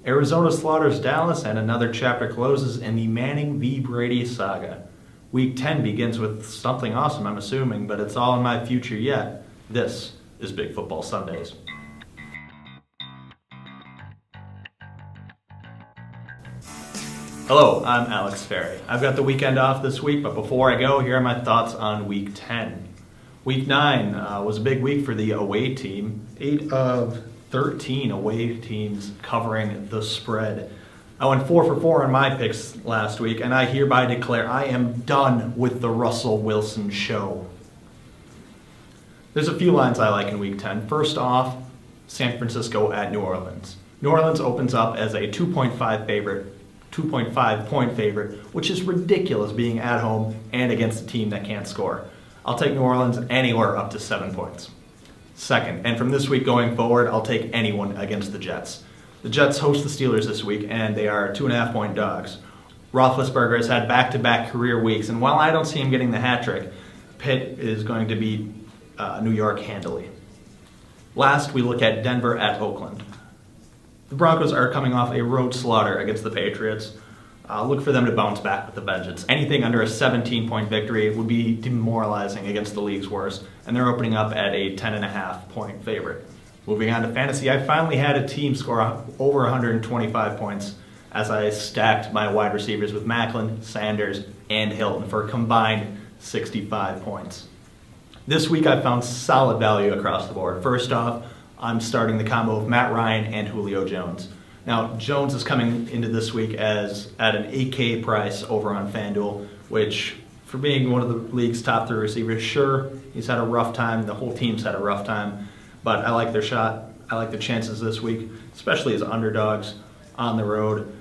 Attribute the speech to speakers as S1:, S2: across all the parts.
S1: Arizona slaughters Dallas, and another chapter closes in the Manning v. Brady saga. Week 10 begins with something awesome, I'm assuming, but it's all in my future yet. This is Big Football Sundays. Hello, I'm Alex Ferry. I've got the weekend off this week, but before I go, here are my thoughts on Week 10. Week 9 was a big week for the away team. 8 of 13 away teams covering the spread. I went 4 for 4 on my picks last week, and I hereby declare I am done with the Russell Wilson show. There's a few lines I like in Week 10. First off, San Francisco at New Orleans. New Orleans opens up as a 2.5 point favorite, which is ridiculous being at home and against a team that can't score. I'll take New Orleans anywhere up to 7 points. Second, and from this week going forward, I'll take anyone against the Jets. The Jets host the Steelers this week, and they are 2.5 point dogs. Roethlisberger has had back-to-back career weeks, and while I don't see him getting the hat trick, Pitt is going to beat New York handily. Last, we look at Denver at Oakland. The Broncos are coming off a road slaughter against the Patriots. Look for them to bounce back with the vengeance. Anything under a 17-point victory would be demoralizing against the league's worst, and they're opening up at a 10.5 point favorite. Moving on to fantasy, I finally had a team score over 125 points as I stacked my wide receivers with Macklin, Sanders, and Hilton for a combined 65 points. This week I found solid value across the board. First off, I'm starting the combo of Matt Ryan and Julio Jones. Now, Jones is coming into this week at an 8K price over on FanDuel, which, for being one of the league's top 3 receivers, sure, he's had a rough time. The whole team's had a rough time, but I like their shot. I like their chances this week, especially as underdogs on the road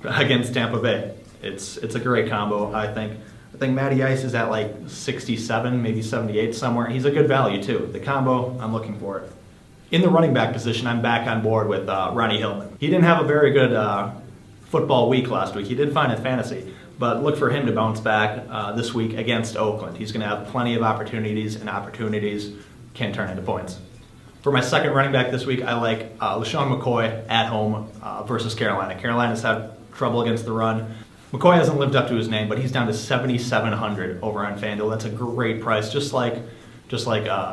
S1: against Tampa Bay. It's a great combo, I think. I think Matty Ice is at like 67, maybe 78 somewhere. He's a good value, too. The combo, I'm looking for it. In the running back position, I'm back on board with Ronnie Hillman. He didn't have a very good football week last week. He did fine in fantasy, but look for him to bounce back this week against Oakland. He's going to have plenty of opportunities, and opportunities can turn into points. For my second running back this week, I like LeSean McCoy at home versus Carolina. Carolina's had trouble against the run. McCoy hasn't lived up to his name, but he's down to 7,700 over on FanDuel. That's a great price, just like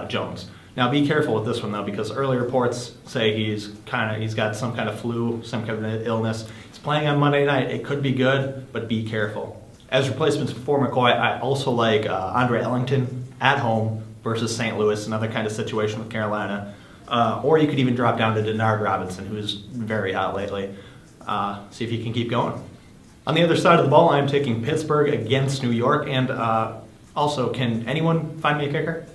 S1: Jones. Now be careful with this one though, because early reports say he's got some kind of flu, some kind of illness. He's playing on Monday night. It could be good, but be careful. As replacements for McCoy, I also like Andre Ellington at home versus St. Louis, another kind of situation with Carolina. Or you could even drop down to Denard Robinson, who's very hot lately. See if he can keep going. On the other side of the ball, I'm taking Pittsburgh against New York, and also, can anyone find me a kicker?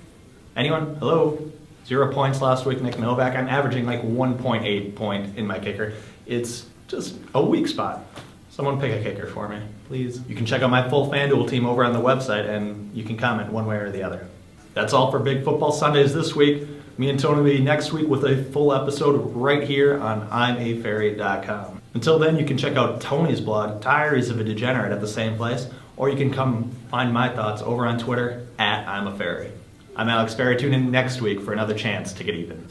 S1: Anyone? Hello? 0 points last week, Nick Novak. I'm averaging like 1.8 point in my kicker. It's just a weak spot. Someone pick a kicker for me, please. You can check out my full FanDuel team over on the website, and you can comment one way or the other. That's all for Big Football Sundays this week. Me and Tony will be next week with a full episode right here on I'mAFairy.com. Until then, you can check out Tony's blog, Diaries of a Degenerate, at the same place, or you can come find my thoughts over on Twitter @I'mAFairy. I'm Alex Ferry. Tune in next week for another chance to get even.